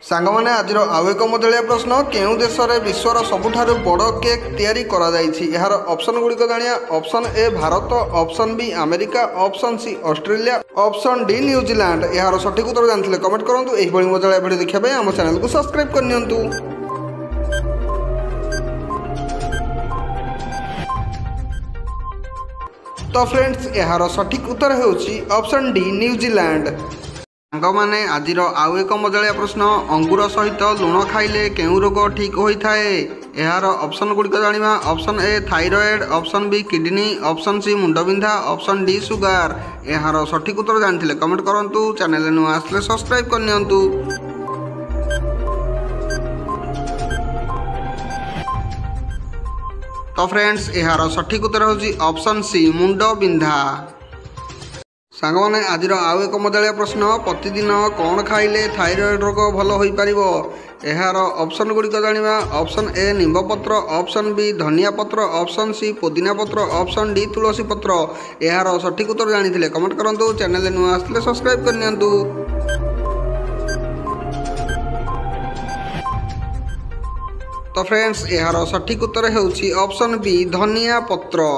सांगमाने आजिर आउ एक मजालिया प्रश्न केउं देश रे विश्वर सबुठारु बड़ केक तैयारी करा जायछि एहार ऑप्शन गुड़िक जानिया। Option A Bharat, option B America, option C Australia, option D New Zealand. एहार सठिक उत्तर जानथिले कमेंट करंतु। एही भଳି मजालिया भिडियो देखिया पय हम चैनल को सब्सक्राइब कर नियंतु। तो फ्रेंड्स एहार सठिक उत्तर हेउछि ऑप्शन डी न्यूजीलैंड। सांगमाने आजिर आउ एक मजालिया प्रश्न अंगूर सहित लुण खाइले केउं रोग ठीक होइथाए एहार ऑप्शन गुड़िक जानिबा। Option A thyroid, option B kidney, option C मुंडबिंधा, ऑप्शन डी सुगार। एहार सठिक उत्तर जानथिले कमेंट करंतु। चैनल नु आसले सब्सक्राइब कर नियंतु। तो फ्रेंड्स एहार सठिक उत्तर होछि ऑप्शन सी मुंडबिंधा। सांगमाने आजिर आउ एक मजालिया प्रश्न प्रतिदिन कौन खाइले थाइरॉइड रोग भल होई परिबो एहार ऑप्शन गुड़िक जानिबा। ऑप्शन ए निंब पत्र, ऑप्शन बी धनिया पत्र, ऑप्शन सी पुदीना पत्र, ऑप्शन डी तुलसी पत्र। एहार सठिक उत्तर जानिथिले कमेंट करंतु। चैनल नु आसले सब्सक्राइब कर नियंतु। तो फ्रेंड्स एहार सठिक उत्तर हेउछि ऑप्शन बी धनिया पत्र।